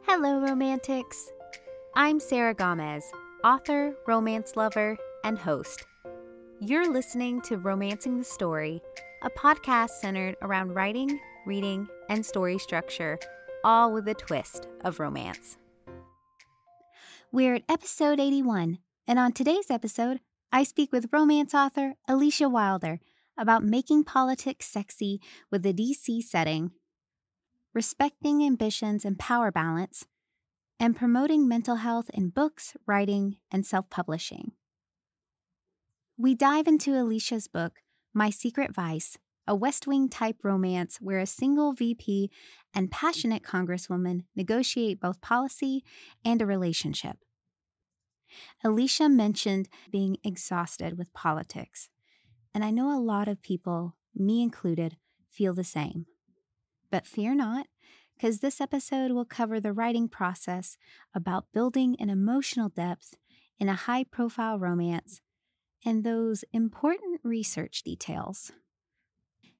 Hello, romantics. I'm Sarah Gomez, author, romance lover, and host. You're listening to Romancing the Story, a podcast centered around writing, reading, and story structure, all with a twist of romance. We're at episode 81, and on today's episode, I speak with romance author Alicia Wilder about making politics sexy with a DC setting, respecting ambitions and power balance, and promoting mental health in books, writing, and self-publishing. We dive into Alicia's book, My Secret Vice, a West Wing-type romance where a single VP and passionate congresswoman negotiate both policy and a relationship. Alicia mentioned being exhausted with politics, and I know a lot of people, me included, feel the same. But fear not, because this episode will cover the writing process about building an emotional depth in a high-profile romance and those important research details.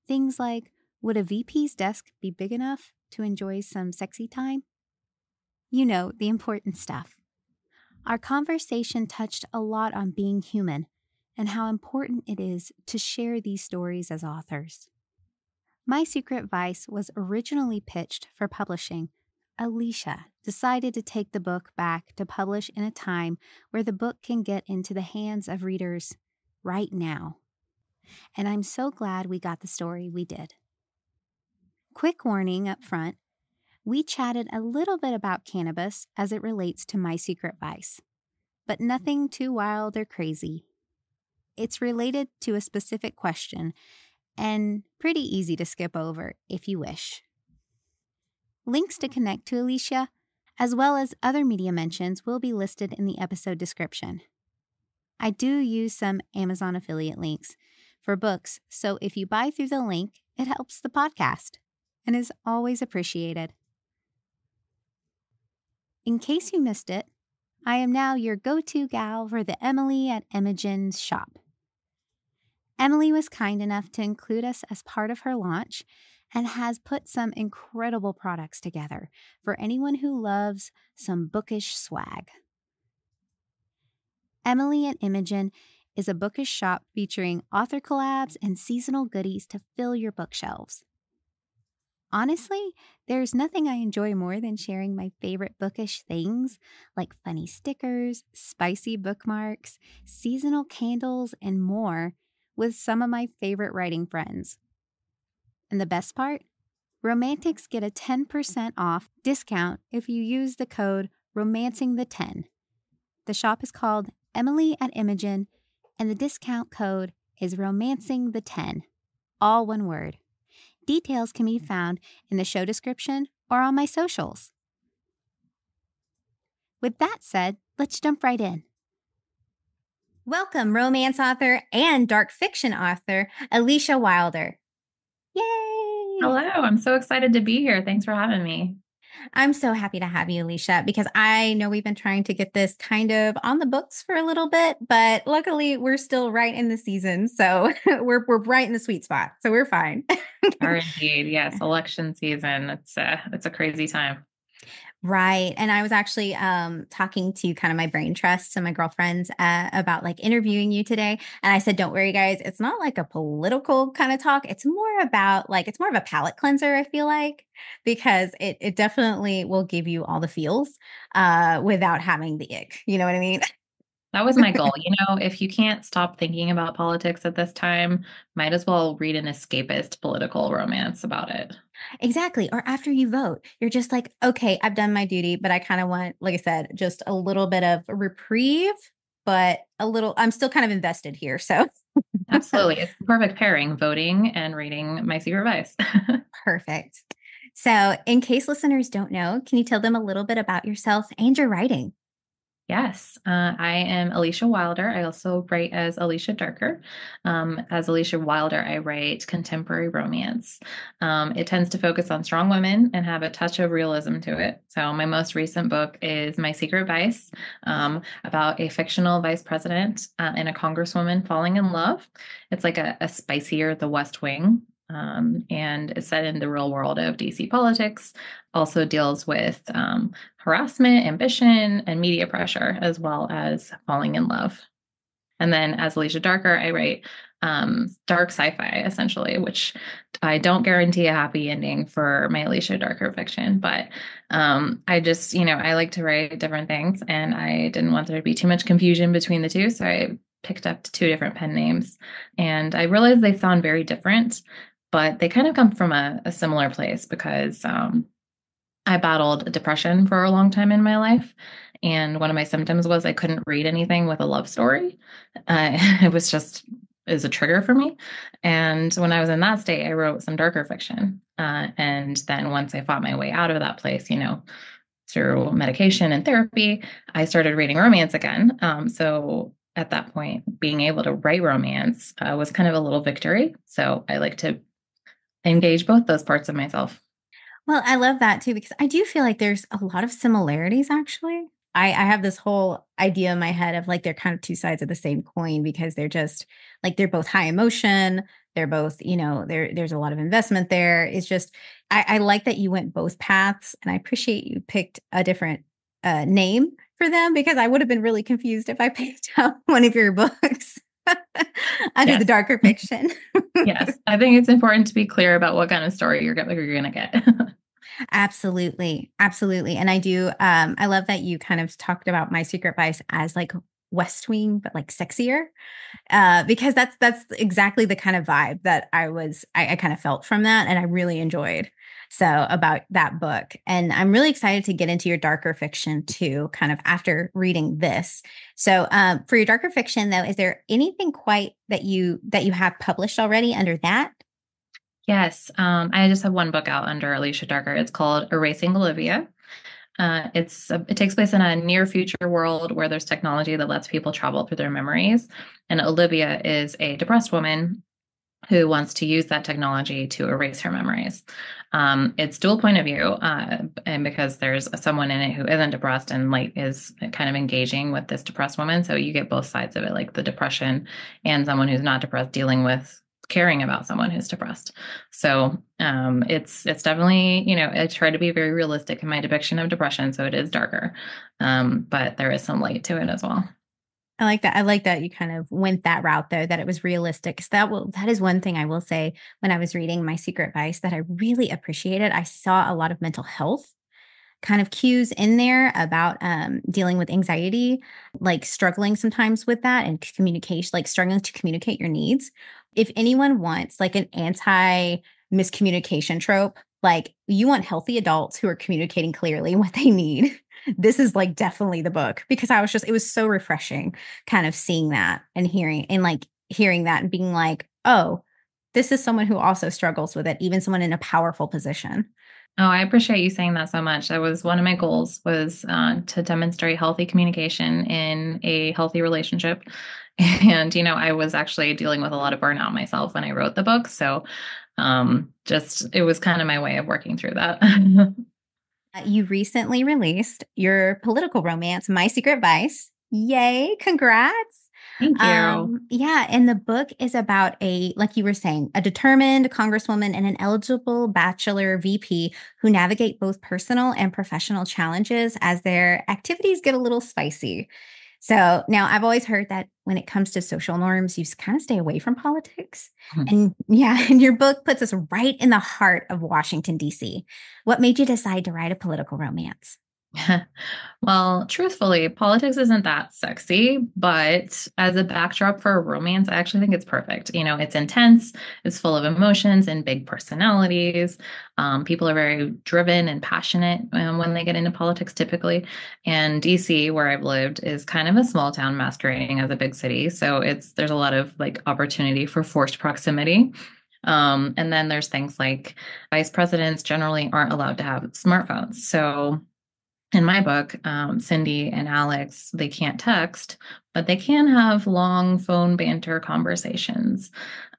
Things like, would a VP's desk be big enough to enjoy some sexy time? You know, the important stuff. Our conversation touched a lot on being human and how important it is to share these stories as authors. My Secret Vice was originally pitched for publishing. Alicia decided to take the book back to publish in a time where the book can get into the hands of readers right now. And I'm so glad we got the story we did. Quick warning up front, we chatted a little bit about cannabis as it relates to My Secret Vice, but nothing too wild or crazy. It's related to a specific question and pretty easy to skip over if you wish. Links to connect to Alicia, as well as other media mentions, will be listed in the episode description. I do use some Amazon affiliate links for books, so if you buy through the link, it helps the podcast and is always appreciated. In case you missed it, I am now your go-to gal for the Emily at Imogen's shop. Emily was kind enough to include us as part of her launch and has put some incredible products together for anyone who loves some bookish swag. Emily at Imogen is a bookish shop featuring author collabs and seasonal goodies to fill your bookshelves. Honestly, there's nothing I enjoy more than sharing my favorite bookish things like funny stickers, spicy bookmarks, seasonal candles, and more with some of my favorite writing friends. And the best part? Romantics get a 10% off discount if you use the code ROMANCINGTHE10. The shop is called Emily at Imogen, and the discount code is ROMANCINGTHE10, all one word. Details can be found in the show description or on my socials. With that said, let's jump right in. Welcome, romance author and dark fiction author, Alicia Wilder. Yay! Hello, I'm so excited to be here. Thanks for having me. I'm so happy to have you, Alicia, because I know we've been trying to get this kind of on the books for a little bit, but luckily we're still right in the season. So we're right in the sweet spot. So we're fine. Are indeed. Yes. Election season. It's a crazy time. Right. And I was actually talking to kind of my brain trusts and my girlfriends about like interviewing you today. And I said, don't worry, guys. It's not like a political kind of talk. It's more about like, it's more of a palate cleanser, I feel like, because it definitely will give you all the feels without having the ick. You know what I mean? That was my goal. If you can't stop thinking about politics at this time, might as well read an escapist political romance about it. Exactly. Or after you vote, you're just like, okay, I've done my duty, but I kind of want, like I said, just a little bit of a reprieve, but I'm still kind of invested here. So Absolutely. It's the perfect pairing, voting and reading My Secret Vice. Perfect. So in case listeners don't know, can you tell them a little bit about yourself and your writing? Yes, I am Alicia Wilder. I also write as Alicia Darker. As Alicia Wilder, I write contemporary romance. It tends to focus on strong women and have a touch of realism to it. So my most recent book is My Secret Vice, about a fictional vice president and a congresswoman falling in love. It's like a spicier The West Wing and is set in the real world of DC politics. Also deals with harassment, ambition, and media pressure, as well as falling in love. And then as Alicia Darker, I write dark sci-fi, essentially, which I don't guarantee a happy ending for my Alicia Darker fiction, but I just, I like to write different things, and I didn't want there to be too much confusion between the two, so I picked up two different pen names, and I realized they sound very different, but they kind of come from a similar place because I battled depression for a long time in my life. And one of my symptoms was I couldn't read anything with a love story. It was just is a trigger for me. And when I was in that state, I wrote some darker fiction. And then once I fought my way out of that place, through medication and therapy, I started reading romance again. So at that point, being able to write romance was kind of a little victory. So I like to engage both those parts of myself. Well, I love that too, because I do feel like there's a lot of similarities actually. I have this whole idea in my head of like they're kind of two sides of the same coin because they're just like they're both high emotion. They're both, there's a lot of investment there. It's just I like that you went both paths, and I appreciate you picked a different name for them because I would have been really confused if I picked up one of your books under the darker fiction. Yes, I think it's important to be clear about what kind of story you're going to get. Absolutely. Absolutely. And I love that you kind of talked about My Secret Vice as like West Wing, but like sexier, because that's exactly the kind of vibe that I kind of felt from that. And I really enjoyed about that book. And I'm really excited to get into your darker fiction too, kind of after reading this. So for your darker fiction though, is there anything quite that you have published already under that? Yes, I just have one book out under Alicia Darker. It's called Erasing Olivia. It takes place in a near future world where there's technology that lets people travel through their memories. And Olivia is a depressed woman who wants to use that technology to erase her memories. It's dual point of view, and because there's someone in it who isn't depressed and like is kind of engaging with this depressed woman. So you get both sides of it, like the depression and someone who's not depressed dealing with caring about someone who's depressed. So it's definitely, I try to be very realistic in my depiction of depression. So it is darker, but there is some light to it as well. I like that. I like that you kind of went that route though, that it was realistic. That is one thing I will say when I was reading My Secret Vice that I really appreciated. I saw a lot of mental health kind of cues in there about dealing with anxiety, like struggling sometimes with that and communication, like struggling to communicate your needs. If anyone wants like an anti miscommunication trope, like you want healthy adults who are communicating clearly what they need, this is like definitely the book because it was so refreshing kind of seeing that and hearing that and being like, oh, this is someone who also struggles with it, even someone in a powerful position. Oh, I appreciate you saying that so much. That was one of my goals was to demonstrate healthy communication in a healthy relationship. And, I was actually dealing with a lot of burnout myself when I wrote the book. So it was kind of my way of working through that. You recently released your political romance, My Secret Vice. Yay, congrats. Thank you. Yeah, and the book is about like you were saying, a determined congresswoman and an eligible bachelor VP who navigate both personal and professional challenges as their activities get a little spicy. So now I've always heard that when it comes to social norms, you kind of stay away from politics. And yeah, and your book puts us right in the heart of Washington, D.C. What made you decide to write a political romance? Well, truthfully, politics isn't that sexy, but as a backdrop for a romance, I actually think it's perfect. It's intense, it's full of emotions and big personalities. People are very driven and passionate when they get into politics typically. And DC, where I've lived, is kind of a small town masquerading as a big city. So there's a lot of like opportunity for forced proximity. And then there's things like vice presidents generally aren't allowed to have smartphones. So in my book, Cindy and Alex, they can't text, but they can have long phone banter conversations.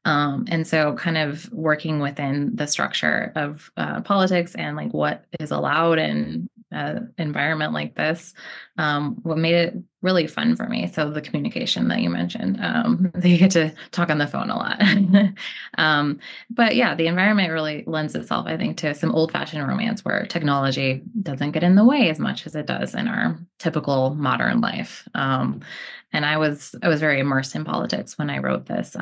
And so kind of working within the structure of politics and like what is allowed and environment like this, what made it really fun for me. So the communication that you mentioned, you get to talk on the phone a lot. But yeah, the environment really lends itself, I think, to some old-fashioned romance where technology doesn't get in the way as much as it does in our typical modern life. And I was very immersed in politics when I wrote this.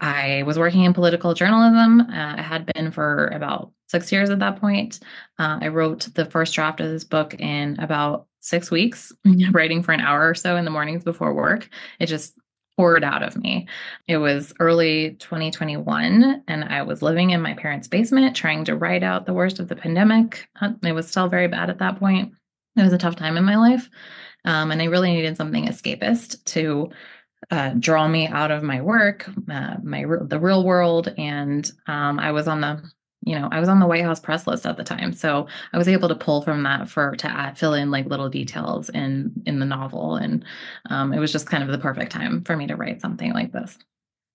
I was working in political journalism. I had been for about 6 years at that point. I wrote the first draft of this book in about 6 weeks, writing for an hour or so in the mornings before work. It just poured out of me. It was early 2021, and I was living in my parents' basement trying to write out the worst of the pandemic. It was still very bad at that point. It was a tough time in my life. And I really needed something escapist to draw me out of my work, the real world. And I was on the White House press list at the time. So I was able to pull from that fill in like little details in the novel. And it was just kind of the perfect time for me to write something like this.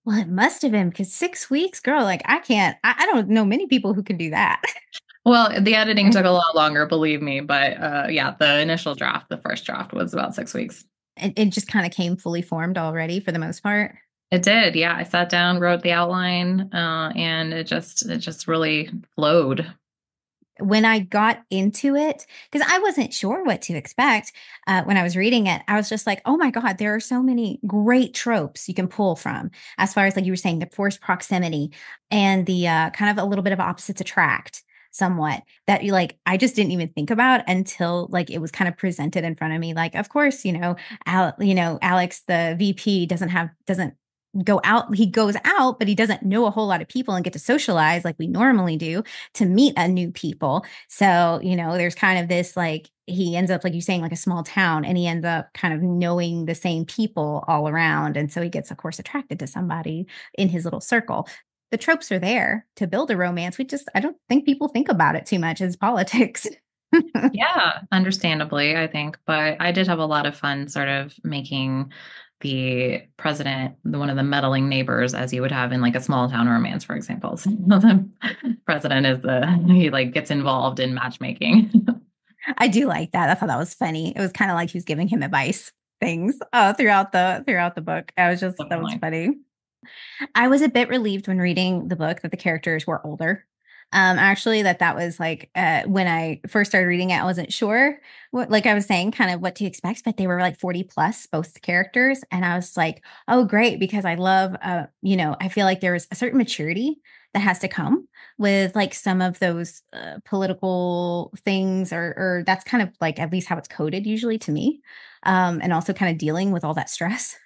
Well, it must have been, because 6 weeks, girl, like I don't know many people who can do that. Well, the editing took a lot longer, believe me. But yeah, the first draft was about 6 weeks. It just kind of came fully formed already for the most part. It did. Yeah. I sat down, wrote the outline, and it just really flowed. When I got into it, because I wasn't sure what to expect when I was reading it, I was just like, oh my God, there are so many great tropes you can pull from, as far as like you were saying, the forced proximity and the kind of a little bit of opposites attract somewhat, that you like, I just didn't even think about until like it was kind of presented in front of me. Like, of course, Alex, the VP doesn't go out. He goes out, but he doesn't know a whole lot of people and get to socialize like we normally do to meet a new people. So, there's kind of this, like, he ends up, like you're saying, like a small town, and he ends up kind of knowing the same people all around. And so he gets, of course, attracted to somebody in his little circle. The tropes are there to build a romance. I don't think people think about it too much as politics. Yeah, understandably, I think. But I did have a lot of fun sort of making the president one of the meddling neighbors, as you would have in like a small town romance, for example. So the president he like gets involved in matchmaking. I do like that. I thought that was funny. It was kind of like he was giving him advice things throughout the book. That was funny. I was a bit relieved when reading the book that the characters were older. Actually, that was like when I first started reading it, I wasn't sure what, like I was saying, kind of what to expect, but they were like 40 plus, both characters. And I was like, oh, great, because I love, I feel like there is a certain maturity that has to come with like some of those political things, or that's kind of like at least how it's coded usually to me. And also kind of dealing with all that stress.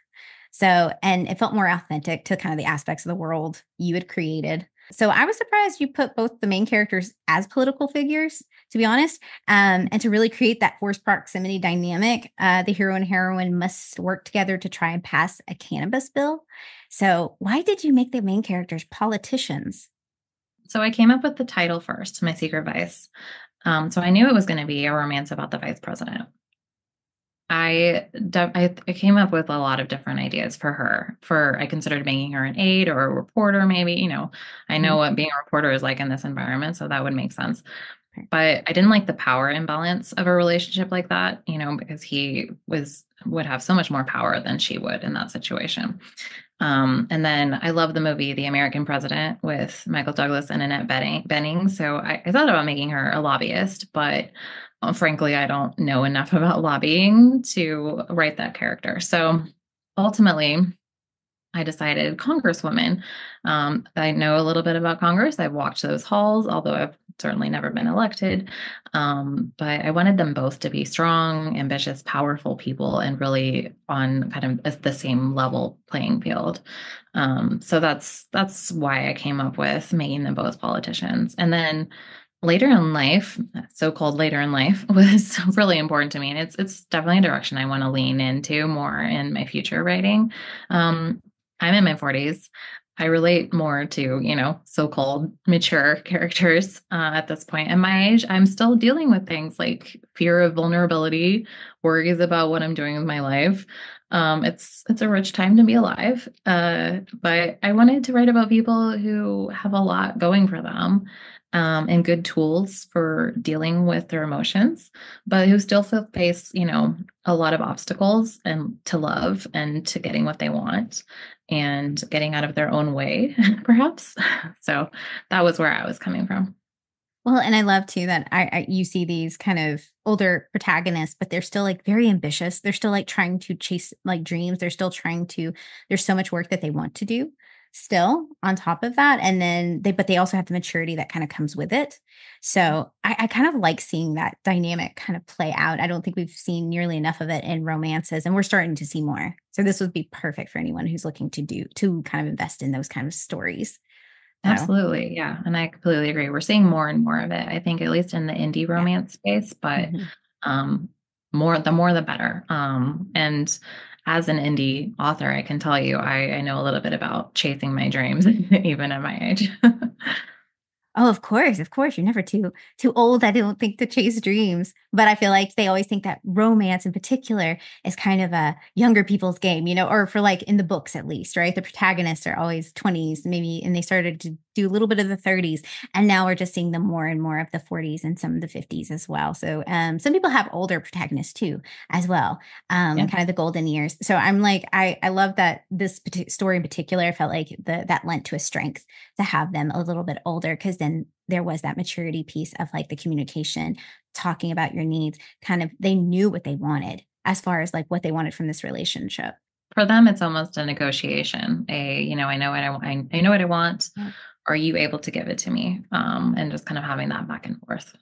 So, and it felt more authentic to kind of the aspects of the world you had created. So I was surprised you put both the main characters as political figures, to be honest, and to really create that forced proximity dynamic. The hero and heroine must work together to try and pass a cannabis bill. So why did you make the main characters politicians? So I came up with the title first, My Secret Vice. So I knew it was going to be a romance about the vice president. I came up with a lot of different ideas for her. I considered making her an aide or a reporter, maybe. I know what being a reporter is like in this environment, so that would make sense. But I didn't like the power imbalance of a relationship like that, because he would have so much more power than she would in that situation. And then I love the movie The American President with Michael Douglas and Annette Bening. So I thought about making her a lobbyist, but frankly, I don't know enough about lobbying to write that character. So ultimately, I decided Congresswoman. I know a little bit about Congress. I've walked those halls, although I've certainly never been elected. But I wanted them both to be strong, ambitious, powerful people and really on kind of the same level playing field. So that's why I came up with making them both politicians. And then later in life, so-called later in life, was really important to me. And it's definitely a direction I want to lean into more in my future writing. I'm in my 40s. I relate more to, so-called mature characters at this point. At my age, I'm still dealing with things like fear of vulnerability, worries about what I'm doing with my life. It's a rich time to be alive. But I wanted to write about people who have a lot going for them. and good tools for dealing with their emotions, but who still face, a lot of obstacles and to love and to getting what they want and getting out of their own way, perhaps. So that was where I was coming from. Well, and I love too that you see these kind of older protagonists, but they're still like very ambitious. They're still like trying to chase like dreams. They're still trying to, there's so much work that they want to do still on top of that. And then but they also have the maturity that kind of comes with it. So I kind of like seeing that dynamic kind of play out. I don't think we've seen nearly enough of it in romances, and we're starting to see more. So this would be perfect for anyone who's looking to kind of invest in those kind of stories. So. Absolutely. Yeah. And I completely agree. We're seeing more and more of it, I think, at least in the indie romance space, but um, the more, the better. And as an indie author, I can tell you, I know a little bit about chasing my dreams, even at my age. Oh, of course, of course. You're never too old, I don't think, to chase dreams. But I feel like they always think that romance in particular is kind of a younger people's game, or for like in the books at least, right? The protagonists are always 20s, maybe, and they started to do a little bit of the 30s. And now we're just seeing them more and more of the 40s and some of the 50s as well. So some people have older protagonists too, as well, Yeah. kind of the golden years. So I'm like, I love that this story in particular, I felt like that lent to a strength to have them a little bit older, because then there was that maturity piece of like the communication, talking about your needs, kind of they knew what they wanted as far as like what they wanted from this relationship. For them, it's almost a negotiation. I know what I know what I want. Yeah. Are you able to give it to me? And just kind of having that back and forth.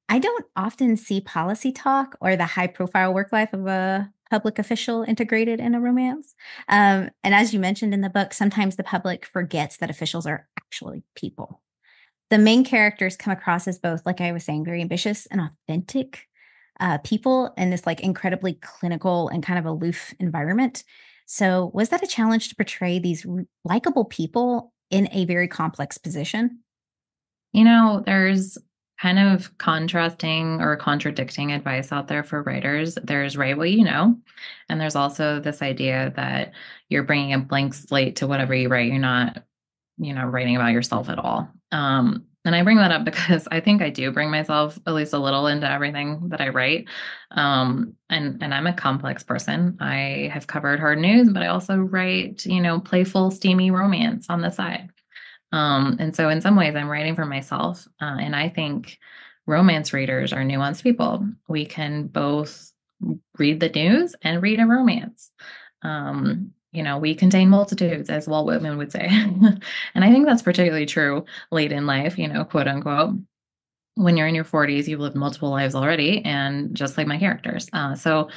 I don't often see policy talk or the high profile work life of a public official integrated in a romance. And as you mentioned in the book, sometimes the public forgets that officials are actually people. The main characters come across as both, like I was saying, very ambitious and authentic people in this like incredibly clinical and kind of aloof environment. So was that a challenge to portray these likable people in a very complex position? There's kind of contrasting or contradicting advice out there for writers. There's write what you know, and there's also this idea that you're bringing a blank slate to whatever you write. You're not, writing about yourself at all. And I bring that up because I think I do bring myself at least a little into everything that I write. And I'm a complex person. I have covered hard news, but I also write, playful, steamy romance on the side. And so in some ways I'm writing for myself. And I think romance readers are nuanced people. We can both read the news and read a romance. We contain multitudes, as Walt Whitman would say. And I think that's particularly true late in life, quote unquote. When you're in your 40s, you've lived multiple lives already, and just like my characters. So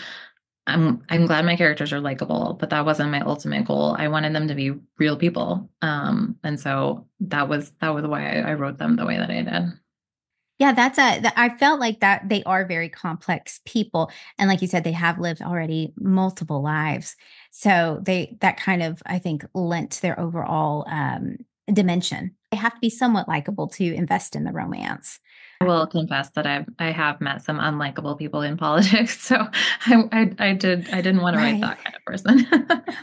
I'm glad my characters are likable, but that wasn't my ultimate goal. I wanted them to be real people. And so that was why I wrote them the way that I did. Yeah, I felt like that they are very complex people. And like you said, they have lived already multiple lives. So that kind of, I think, lent their overall dimension. They have to be somewhat likable to invest in the romance. I will confess that I have met some unlikable people in politics. So I didn't want to write that kind of person.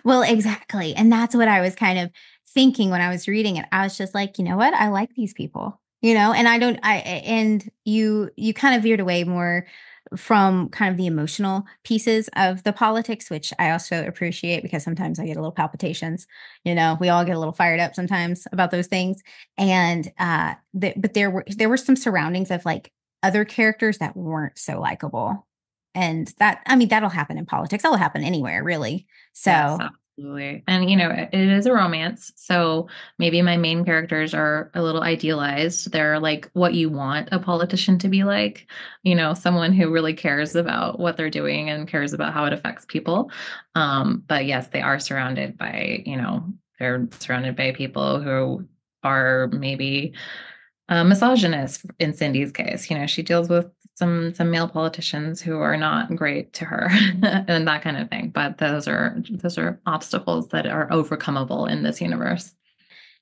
Well, exactly. And that's what I was kind of thinking when I was reading it. I was just like, you know what? I like these people. And you kind of veered away more from kind of the emotional pieces of the politics, which I also appreciate because sometimes I get a little palpitations. We all get a little fired up sometimes about those things. And but there were some surroundings of like other characters that weren't so likable. And that'll happen in politics. That'll happen anywhere, really. So yes, absolutely. And it is a romance, so maybe my main characters are a little idealized. They're like what you want a politician to be like, someone who really cares about what they're doing and cares about how it affects people. But yes, they are surrounded by, they're surrounded by people who are maybe misogynist in Cindy's case. She deals with some male politicians who are not great to her and that kind of thing. But those are obstacles that are overcomable in this universe.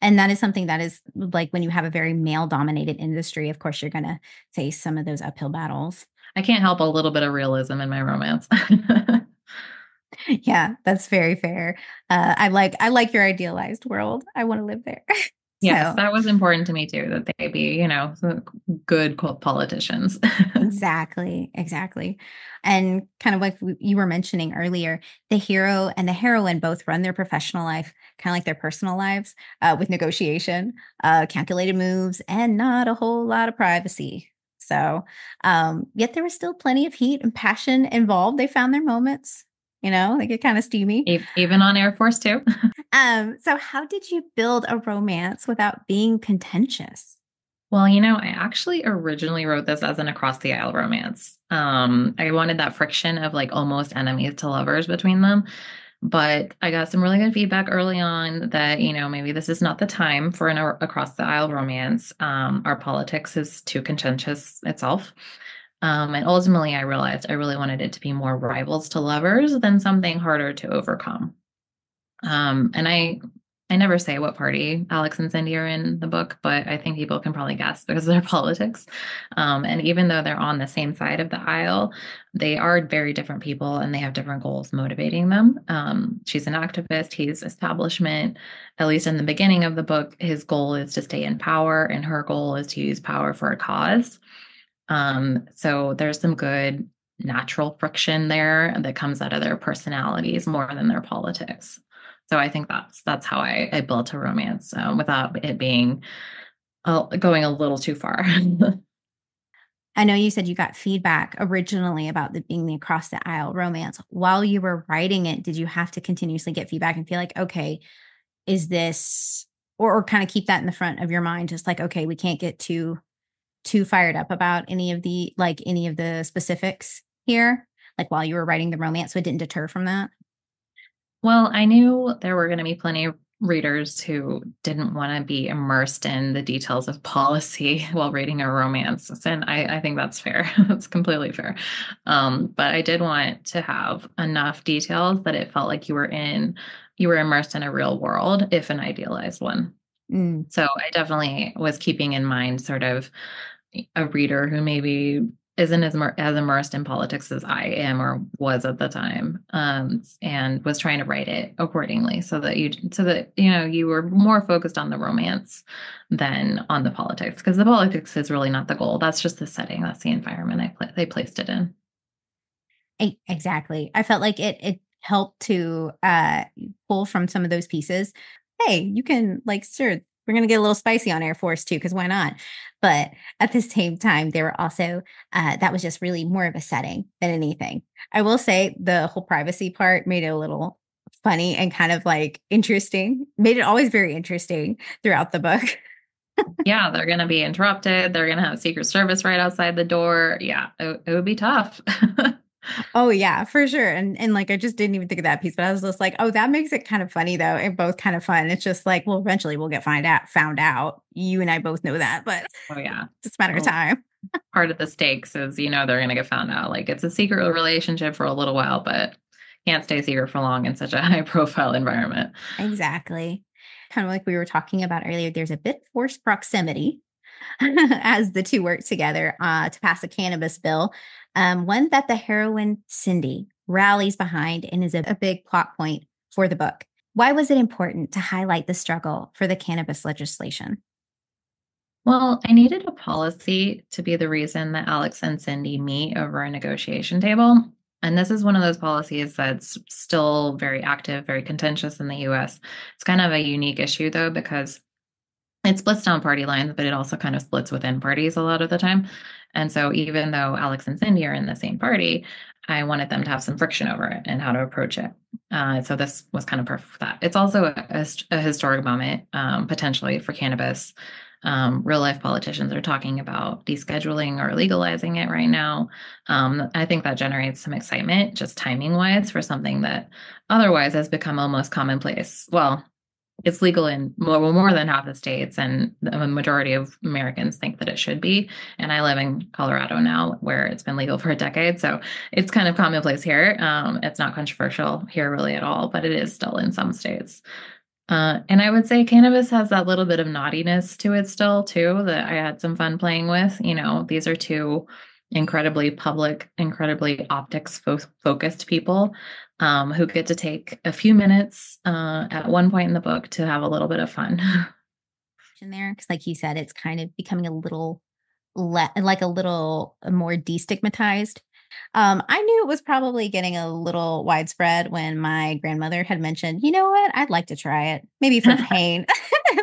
And that is something that is like when you have a very male dominated industry, of course, you're going to face some of those uphill battles. I can't help a little bit of realism in my romance. Yeah, that's very fair. I like your idealized world. I want to live there. Yes, So that was important to me too, that they be, good politicians. exactly, exactly. And kind of like you were mentioning earlier, the hero and the heroine both run their professional life, kind of like their personal lives, with negotiation, calculated moves, and not a whole lot of privacy. So, yet there was still plenty of heat and passion involved. They found their moments, they get kind of steamy. Even on Air Force too. So how did you build a romance without being contentious? Well, I actually originally wrote this as an across the aisle romance. I wanted that friction of like almost enemies to lovers between them. But I got some really good feedback early on that, maybe this is not the time for an across the aisle romance. Our politics is too contentious itself. And ultimately, I realized I really wanted it to be more rivals to lovers than something harder to overcome. And I never say what party Alex and Cindy are in the book, but I think people can probably guess because of their politics. And even though they're on the same side of the aisle, they are very different people and they have different goals motivating them. She's an activist, he's establishment. At least in the beginning of the book, his goal is to stay in power, and her goal is to use power for a cause. So there's some good natural friction there that comes out of their personalities more than their politics. So I think that's how I built a romance without it being going a little too far. I know you said you got feedback originally about being the across the aisle romance. While you were writing it, did you have to continuously get feedback and feel like, okay, is this, or kind of keep that in the front of your mind, just like, okay, we can't get too fired up about any of the specifics here, like while you were writing the romance, so it didn't deter from that? Well, I knew there were going to be plenty of readers who didn't want to be immersed in the details of policy while reading a romance. And I think that's fair. That's completely fair. But I did want to have enough details that it felt like you were immersed in a real world, if an idealized one. Mm. So I definitely was keeping in mind sort of a reader who maybe isn't as immersed in politics as I am or was at the time, and was trying to write it accordingly so that you were more focused on the romance than on the politics, because the politics is really not the goal. That's just the setting. That's the environment they placed it in. Exactly. I felt like it helped to pull from some of those pieces. Hey, you can sure, we're going to get a little spicy on Air Force too, because why not? But at the same time, they were also, that was just really more of a setting than anything. I will say the whole privacy part made it a little funny and kind of interesting, made it always very interesting throughout the book. Yeah, they're going to be interrupted. They're going to have Secret Service right outside the door. Yeah, it would be tough. Oh yeah, for sure. And I just didn't even think of that piece, but I was just like, oh, that makes it kind of funny though. And both kind of fun. It's just like, well, eventually we'll get found out. You and I both know that, but Oh yeah. it's a matter of time. Part of the stakes is, they're going to get found out. Like, it's a secret relationship for a little while, but can't stay secret for long in such a high profile environment. Exactly. Kind of like we were talking about earlier, there's a bit forced proximity as the two work together to pass a cannabis bill, one that the heroine Cindy rallies behind and is a big plot point for the book. Why was it important to highlight the struggle for the cannabis legislation? Well, I needed a policy to be the reason that Alex and Cindy meet over a negotiation table. And this is one of those policies that's still very active, very contentious in the US. It's kind of a unique issue, though, because it splits down party lines, but it also kind of splits within parties a lot of the time. And so even though Alex and Cindy are in the same party, I wanted them to have some friction over it and how to approach it. So this was kind of perfect for that. It's also a historic moment, potentially, for cannabis. Real life politicians are talking about descheduling or legalizing it right now. I think that generates some excitement, just timing wise, for something that otherwise has become almost commonplace. Well, it's legal in more than half the states, and the majority of Americans think that it should be. And I live in Colorado now, where it's been legal for a decade. So it's kind of commonplace here. It's not controversial here really at all, but it is still in some states. And I would say cannabis has that little bit of naughtiness to it still, too, that I had some fun playing with. These are two incredibly public, incredibly optics focused people who get to take a few minutes at one point in the book to have a little bit of fun. in there. Because like you said, it's kind of becoming a little like a little more destigmatized. I knew it was probably getting a little widespread when my grandmother had mentioned, you know what, I'd like to try it. Maybe for pain,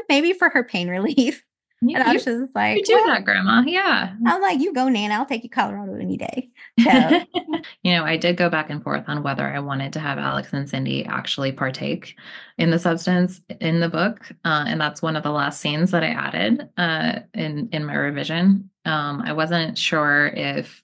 maybe for her pain relief. You, And I was you, just like, you do well, that, Grandma. Yeah. I'm like, you go, Nana. I'll take you to Colorado any day. So, I did go back and forth on whether I wanted to have Alex and Cindy actually partake in the substance in the book, and that's one of the last scenes that I added in my revision. I wasn't sure if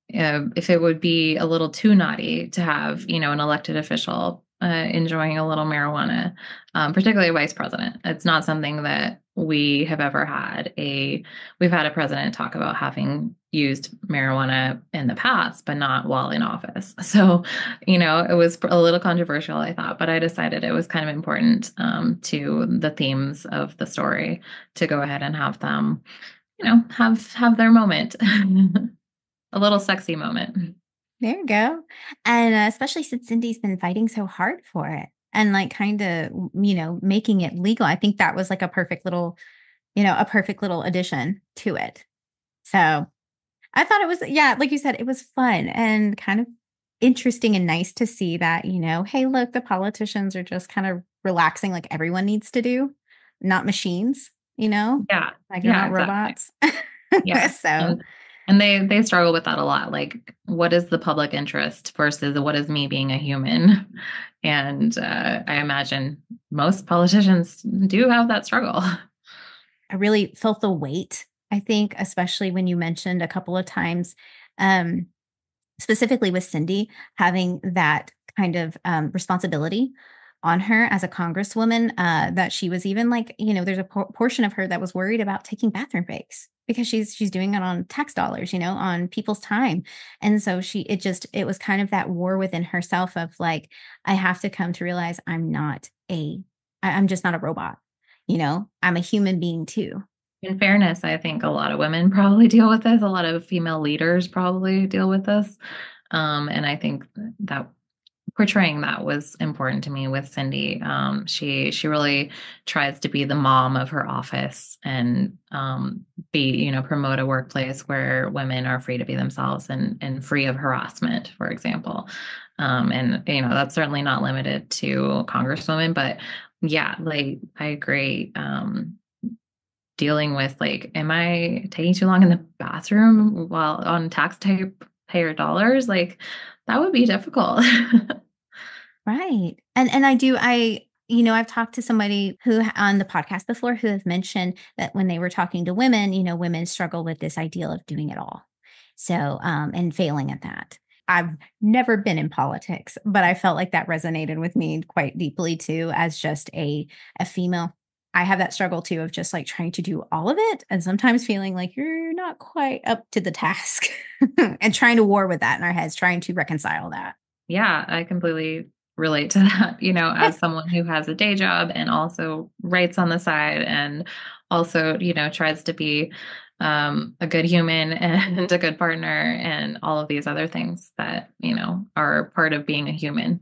it would be a little too naughty to have, an elected official enjoying a little marijuana, particularly a vice president. It's not something that we have ever had. We've had a president talk about having used marijuana in the past, but not while in office. So, it was a little controversial, I thought, but I decided it was kind of important to the themes of the story to go ahead and have them, have their moment. A little sexy moment. there you go. And especially since Cindy's been fighting so hard for it and like kind of, making it legal. I think that was like a perfect little addition to it. So I thought it was, yeah, like you said, it was fun and kind of interesting and nice to see that, hey, look, the politicians are just kind of relaxing like everyone needs to do, not machines, Yeah. like they're not Exactly. robots. Yeah. So, and they struggle with that a lot. Like, what is the public interest versus what is me being a human? And I imagine most politicians do have that struggle. I really felt the weight, I think, especially when you mentioned a couple of times, specifically with Cindy, having that kind of responsibility on her as a congresswoman, that she was even like, there's a portion of her that was worried about taking bathroom breaks because she's doing it on tax dollars, on people's time. And so it was kind of that war within herself of like, I have to come to realize I'm just not a robot. I'm a human being too. In fairness, I think a lot of women probably deal with this. A lot of female leaders probably deal with this. And I think that portraying that was important to me with Cindy. She really tries to be the mom of her office and promote a workplace where women are free to be themselves and free of harassment, for example. And that's certainly not limited to congresswomen, but yeah, like I agree. Dealing with like, am I taking too long in the bathroom while on taxpayer dollars? Like that would be difficult. Right. And I've talked to somebody who on the podcast before who has mentioned that when they were talking to women, women struggle with this ideal of doing it all. So, and failing at that. I've never been in politics, but I felt like that resonated with me quite deeply too, as just a female. I have that struggle too of just like trying to do all of it and sometimes feeling like you're not quite up to the task and trying to war with that in our heads, trying to reconcile that. Yeah, I completely relate to that, as someone who has a day job and also writes on the side and also, tries to be a good human and a good partner and all of these other things that, are part of being a human.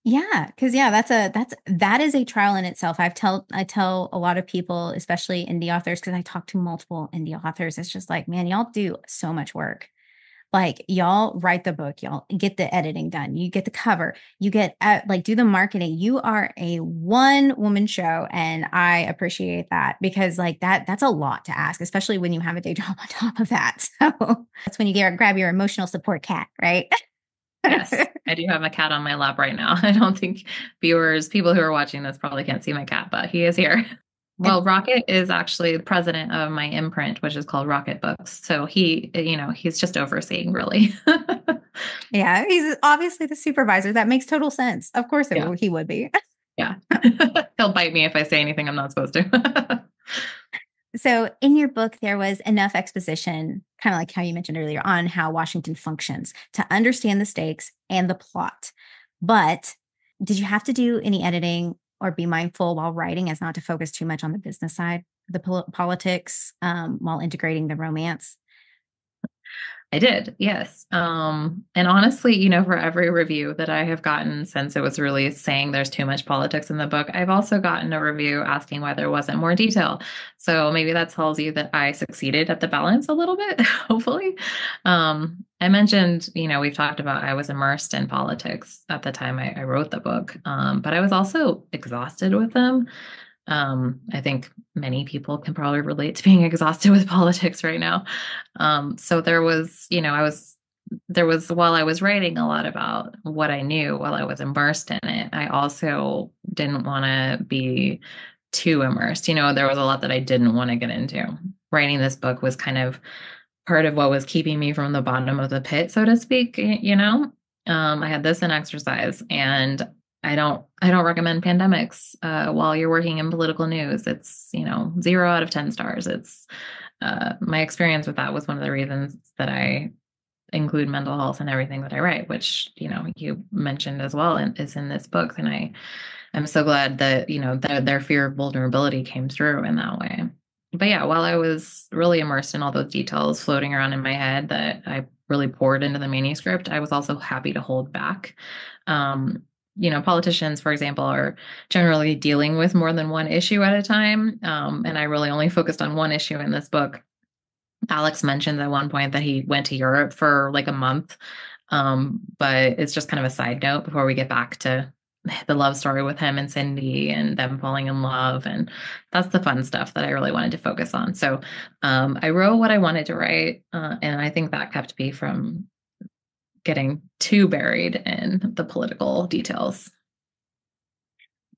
Yeah, because that is a trial in itself. I tell a lot of people, especially indie authors, because I talk to multiple indie authors. It's just like, man, y'all do so much work. Like y'all write the book, y'all get the editing done, you get the cover, you get do the marketing. You are a one woman show, and I appreciate that because like that's a lot to ask, especially when you have a day job on top of that. So that's when you grab your emotional support cat, right? Yes, I do have a cat on my lap right now. I don't think people who are watching this probably can't see my cat, but he is here. Well, Rocket is actually the president of my imprint, which is called Rocket Books. So he's just overseeing really. Yeah, he's obviously the supervisor. That makes total sense. Of course he would be. Yeah. He'll bite me if I say anything I'm not supposed to. So in your book, there was enough exposition, kind of like how you mentioned earlier, on how Washington functions to understand the stakes and the plot. But did you have to do any editing or be mindful while writing as not to focus too much on the business side, the politics, while integrating the romance? I did, yes. And honestly, for every review that I have gotten since it was released saying there's too much politics in the book, I've also gotten a review asking why there wasn't more detail. So maybe that tells you that I succeeded at the balance a little bit, hopefully. I mentioned, we've talked about I was immersed in politics at the time I wrote the book, but I was also exhausted with them. I think many people can probably relate to being exhausted with politics right now. So there was, while I was writing a lot about what I knew while I was immersed in it, I also didn't want to be too immersed. There was a lot that I didn't want to get into. Writing this book was kind of part of what was keeping me from the bottom of the pit, so to speak. I had this in exercise, and I don't recommend pandemics while you're working in political news. It's 0 out of 10 stars. It's my experience with that was one of the reasons that I include mental health in everything that I write, which you mentioned as well and is in this book. And I'm so glad that their fear of vulnerability came through in that way. But yeah, while I was really immersed in all those details floating around in my head that I really poured into the manuscript, I was also happy to hold back. Politicians, for example, are generally dealing with more than one issue at a time. And I really only focused on one issue in this book. Alex mentioned at one point that he went to Europe for like a month. But it's just kind of a side note before we get back to the love story with him and Cindy and them falling in love. And that's the fun stuff that I really wanted to focus on. So I wrote what I wanted to write. And I think that kept me from getting too buried in the political details.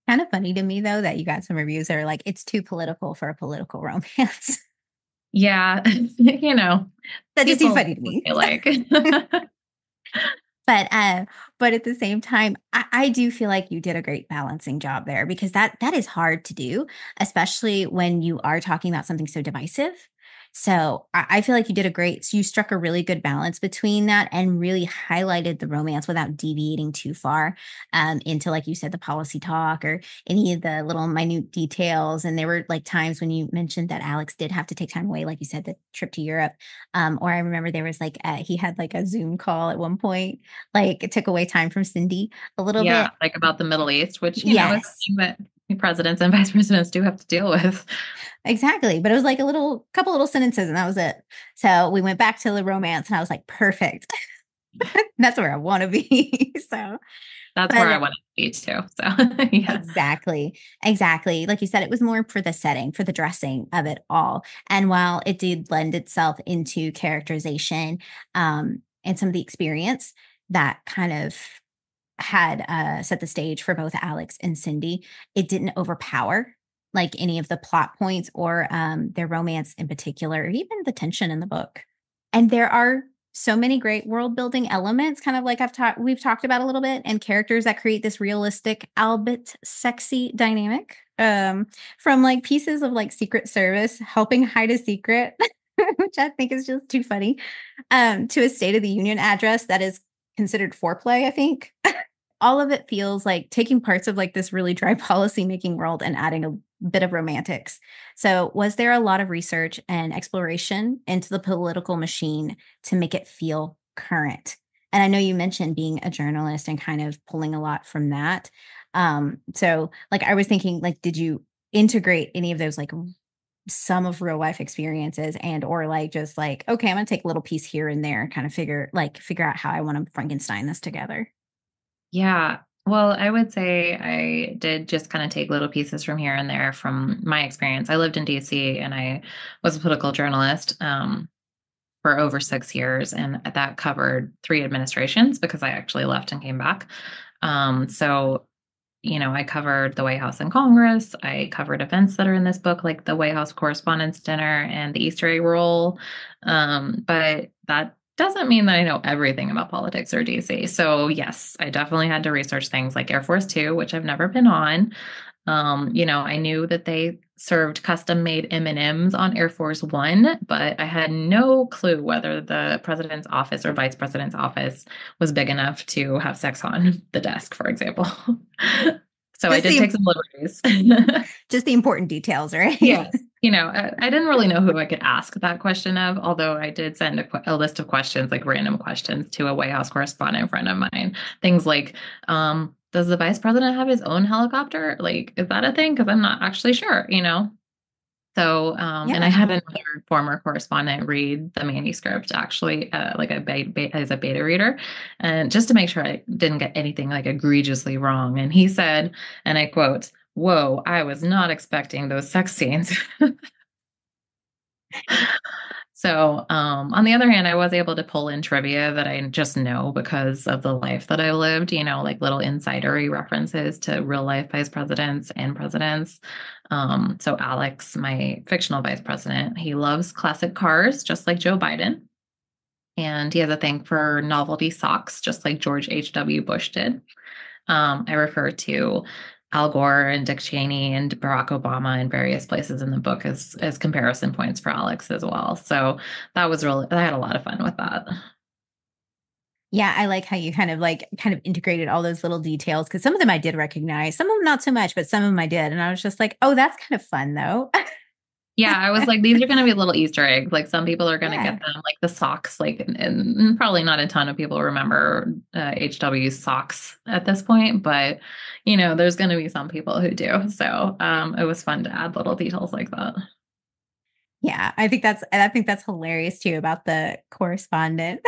Kind of funny to me, though, that you got some reviews that are like, it's too political for a political romance. Yeah. That just seems funny to me. Like. But at the same time, I do feel like you did a great balancing job there, because that is hard to do, especially when you are talking about something so divisive. So I feel like you struck a really good balance between that and really highlighted the romance without deviating too far into, like you said, the policy talk or any of the little minute details. And there were like times when you mentioned that Alex did have to take time away, like you said, the trip to Europe. Or I remember there was like, he had like a Zoom call at one point, like it took away time from Cindy a little bit. Like about the Middle East, which, is something that presidents and vice presidents do have to deal with. Exactly. But it was like couple little sentences and that was it. So we went back to the romance and I was like, perfect. That's where I want to be. So that's where I want to be too. So yeah. Exactly. Like you said, it was more for the setting, for the dressing of it all. And while it did lend itself into characterization and some of the experience that kind of had set the stage for both Alex and Cindy, it didn't overpower like any of the plot points or their romance in particular, or even the tension in the book. And there are so many great world building elements, kind of like we've talked about a little bit, and characters that create this realistic, albeit sexy dynamic. From like pieces of like Secret Service helping hide a secret, which I think is just too funny, to a State of the Union address that is considered foreplay, I think. All of it feels like taking parts of like this really dry policy making world and adding a bit of romantics. So was there a lot of research and exploration into the political machine to make it feel current? And I know you mentioned being a journalist and kind of pulling a lot from that. So like I was thinking, like, did you integrate any of those like some of real life experiences and or like just like, okay, I'm gonna take a little piece here and there and kind of figure out how I want to Frankenstein this together? Yeah. Well, I would say I did just kind of take little pieces from here and there from my experience. I lived in DC and I was a political journalist for over 6 years, and that covered 3 administrations because I actually left and came back. So, I covered the White House and Congress. I covered events that are in this book, like the White House Correspondents' Dinner and the Easter egg roll. But that doesn't mean that I know everything about politics or DC. So yes, I definitely had to research things like Air Force Two, which I've never been on. I knew that they served custom-made M&Ms on Air Force One, but I had no clue whether the president's office or vice president's office was big enough to have sex on the desk, for example. So I did take some liberties. Just the important details, right? Yes. I didn't really know who I could ask that question of, although I did send a list of questions, like random questions, to a White House correspondent friend of mine. Things like, does the vice president have his own helicopter? Like, is that a thing? Because I'm not actually sure. So, and I Yeah. had another former correspondent read the manuscript actually, like as a beta reader, and just to make sure I didn't get anything like egregiously wrong. And he said, and I quote, "Whoa, I was not expecting those sex scenes." So, on the other hand, I was able to pull in trivia that I just know because of the life that I lived, like little insidery references to real life vice presidents and presidents. So Alex, my fictional vice president, he loves classic cars, just like Joe Biden. And he has a thing for novelty socks, just like George H.W. Bush did. I refer to Al Gore and Dick Cheney and Barack Obama in various places in the book as comparison points for Alex as well. So I had a lot of fun with that. Yeah, I like how you kind of integrated all those little details because some of them I did recognize, some of them not so much, but some of them I did. And I was just like, oh, that's kind of fun though. Yeah, I was like, these are going to be little Easter eggs. Like some people are going to Yeah. get them, like the socks, and probably not a ton of people remember HW's socks at this point, but there's going to be some people who do. So it was fun to add little details like that. Yeah, I think that's hilarious too about the correspondent.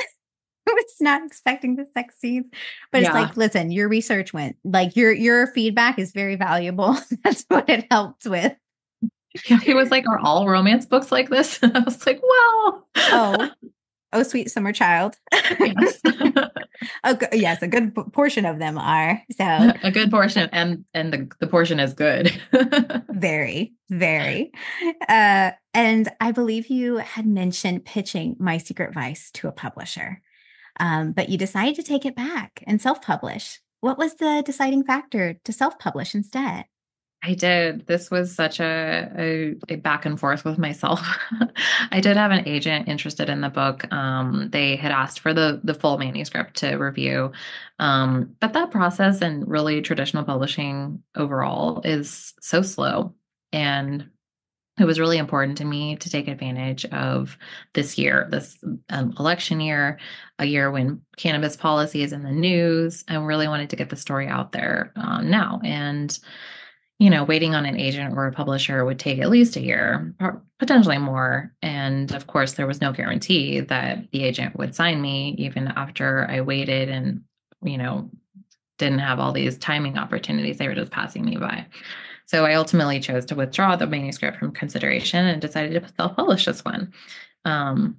I was not expecting the sex scenes, but it's Yeah. like, listen, your research went like your feedback is very valuable. That's what it helped with. Yeah, he was like, are all romance books like this? And I was like, well, Oh, oh, sweet summer child. yes. Yes, a good portion of them are. So A good portion, and the portion is good. very, very. And I believe you had mentioned pitching My Secret Vice to a publisher, but you decided to take it back and self-publish. What was the deciding factor to self-publish instead? I did. This was such a back and forth with myself. I did have an agent interested in the book. They had asked for the full manuscript to review. But that process and really traditional publishing overall is so slow. And it was really important to me to take advantage of this year, this election year, a year when cannabis policy is in the news. I really wanted to get the story out there now. And waiting on an agent or a publisher would take at least a year, or potentially more. And of course, there was no guarantee that the agent would sign me even after I waited and, you know, didn't have all these timing opportunities. They were just passing me by. So I ultimately chose to withdraw the manuscript from consideration and decided to self-publish this one. Um,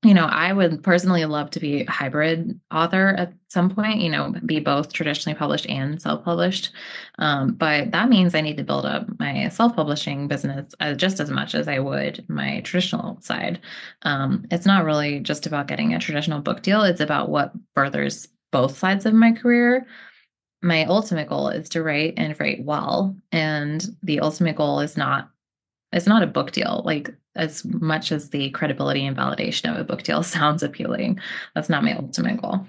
I would personally love to be a hybrid author at some point, be both traditionally published and self-published. But that means I need to build up my self-publishing business just as much as I would my traditional side. It's not really just about getting a traditional book deal. It's about what furthers both sides of my career. My ultimate goal is to write and write well. And the ultimate goal is not it's not a book deal. Like as much as the credibility and validation of a book deal sounds appealing, that's not my ultimate goal.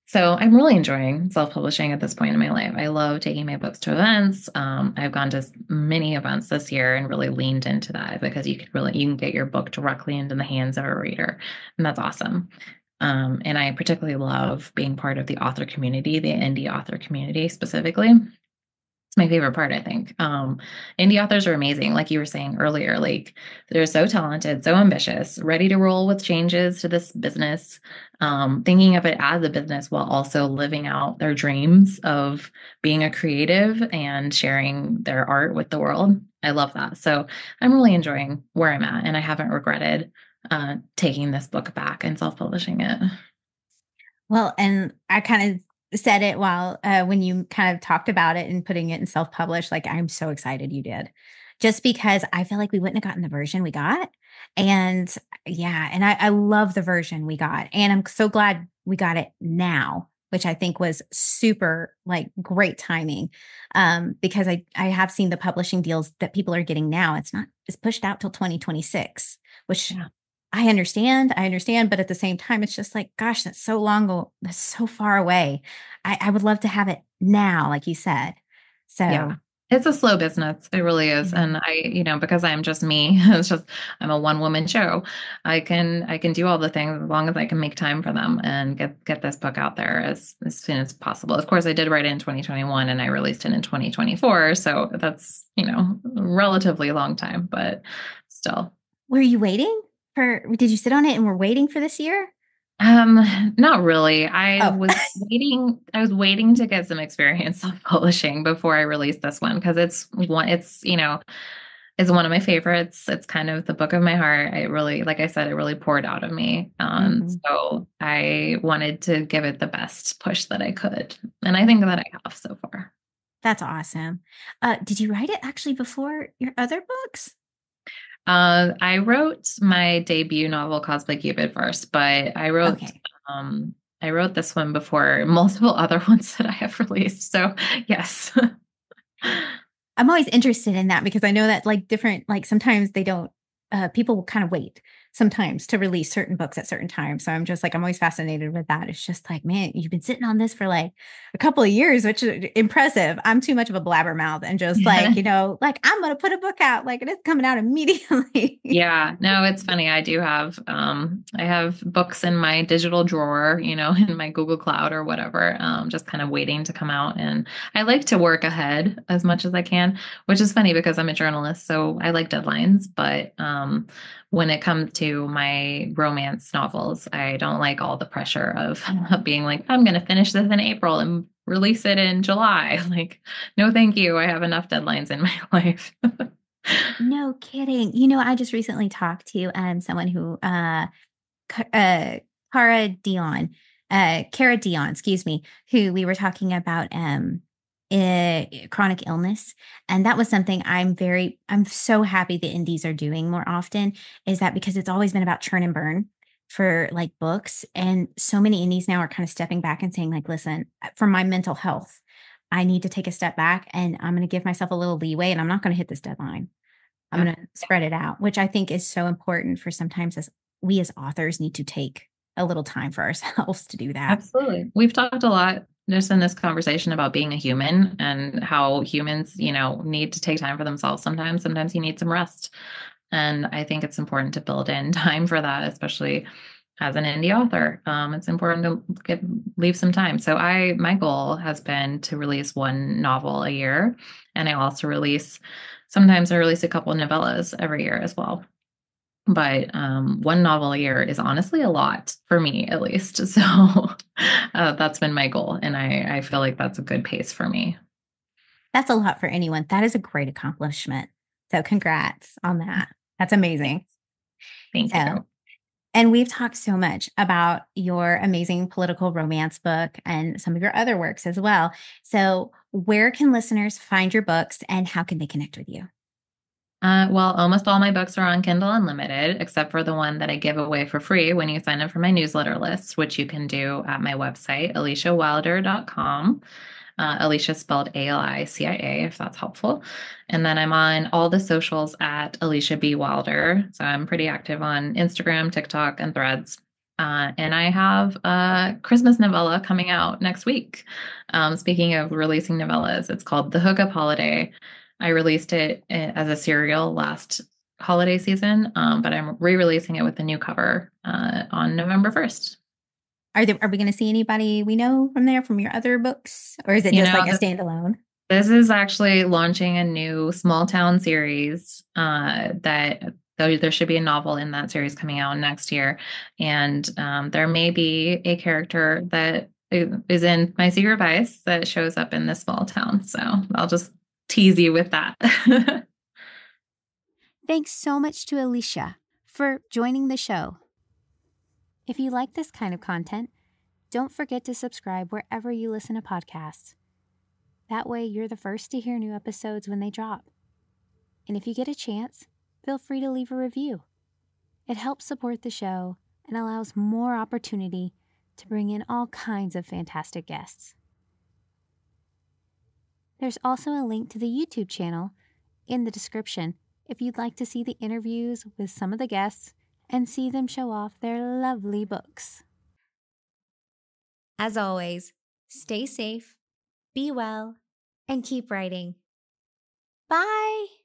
So I'm really enjoying self-publishing at this point in my life. I love taking my books to events. I've gone to many events this year and really leaned into that because you can get your book directly into the hands of a reader, and that's awesome. And I particularly love being part of the author community, the indie author community specifically. It's my favorite part, I think. Indie authors are amazing. Like you were saying earlier, like they're so talented, so ambitious, ready to roll with changes to this business, thinking of it as a business while also living out their dreams of being a creative and sharing their art with the world. I love that. So I'm really enjoying where I'm at, and I haven't regretted taking this book back and self-publishing it. Well, and I kind of said it while when you kind of talked about it and putting it in self-published, like I'm so excited you did. Just because I feel like we wouldn't have gotten the version we got. And yeah, and I love the version we got. And I'm so glad we got it now, which I think was super like great timing. Because I have seen the publishing deals that people are getting now. It's pushed out till 2026, which Yeah. I understand, but at the same time, it's just like, gosh, that's so that's so far away. I would love to have it now, like you said. So Yeah. It's a slow business. It really is. Mhm. And because I'm just me, I'm a one-woman show. I can do all the things as long as I can make time for them and get this book out there as soon as possible. Of course, I did write it in 2021 and I released it in 2024. So that's, a relatively long time, but still. Were you waiting did you sit on it and were waiting for this year? Not really. I Oh, was waiting to get some experience self-publishing before I released this one because it's one of my favorites. It's kind of the book of my heart. I really, like I said, it really poured out of me. Mhm. So I wanted to give it the best push that I could. And I think that I have so far. That's awesome. Did you write it actually before your other books? I wrote my debut novel, Cosplay Cupid, first, but Okay. I wrote this one before multiple other ones that I have released. So yes. I'm always interested in that because I know that like different, like sometimes they don't, people will kind of wait sometimes to release certain books at certain times. So I'm just like, I'm always fascinated with that. It's just like, man, you've been sitting on this for like a couple of years, which is impressive. I'm too much of a blabbermouth and just like, like I'm going to put a book out, like it is coming out immediately. Yeah, no, it's funny. I have books in my digital drawer, in my Google Cloud or whatever, just kind of waiting to come out. And I like to work ahead as much as I can, which is funny because I'm a journalist, so I like deadlines. But when it comes to my romance novels, I don't like all the pressure of being like, I'm going to finish this in April and release it in July. Like, no, thank you. I have enough deadlines in my life. No kidding. I just recently talked to someone who Cara Dion, Cara Dion, excuse me, who we were talking about chronic illness. And that was something I'm so happy the indies are doing more often, is that because it's always been about churn and burn for like books. And so many indies now are kind of stepping back and saying, like, listen, for my mental health, I need to take a step back and I'm going to give myself a little leeway and I'm not going to hit this deadline. I'm Yeah. going to spread it out, which I think is so important for sometimes as we as authors need to take a little time for ourselves to do that. Absolutely. We've talked a lot just in this conversation about being a human and how humans, need to take time for themselves sometimes. Sometimes you need some rest. And I think it's important to build in time for that, especially as an indie author. It's important to leave some time. So my goal has been to release one novel a year. And sometimes I release a couple of novellas every year as well. But one novel a year is honestly a lot for me, at least. So that's been my goal. And I feel like that's a good pace for me. That's a lot for anyone. That is a great accomplishment. So congrats on that. That's amazing. Thank So, you. and we've talked so much about your amazing political romance book and some of your other works as well. So, where can listeners find your books and how can they connect with you? Well, almost all my books are on Kindle Unlimited, except for the one that I give away for free when you sign up for my newsletter list, which you can do at my website, aliciawilder.com. Alicia spelled ALICIA, if that's helpful. And then I'm on all the socials at Alicia B. Wilder. So I'm pretty active on Instagram, TikTok, and Threads. And I have a Christmas novella coming out next week. Speaking of releasing novellas, it's called The Hookup Holiday. I released it as a serial last holiday season, but I'm re-releasing it with a new cover on November 1st. Are we going to see anybody we know from there from your other books, or is it You just know, like a standalone? This is actually launching a new small town series that there should be a novel in that series coming out next year. And there may be a character that is in my secret advice that shows up in this small town. So I'll just tease you with that. Thanks so much to Alicia for joining the show. If you like this kind of content, don't forget to subscribe wherever you listen to podcasts. That way, you're the first to hear new episodes when they drop. And if you get a chance, feel free to leave a review. It helps support the show and allows more opportunity to bring in all kinds of fantastic guests. There's also a link to the YouTube channel in the description if you'd like to see the interviews with some of the guests and see them show off their lovely books. As always, stay safe, be well, and keep writing. Bye.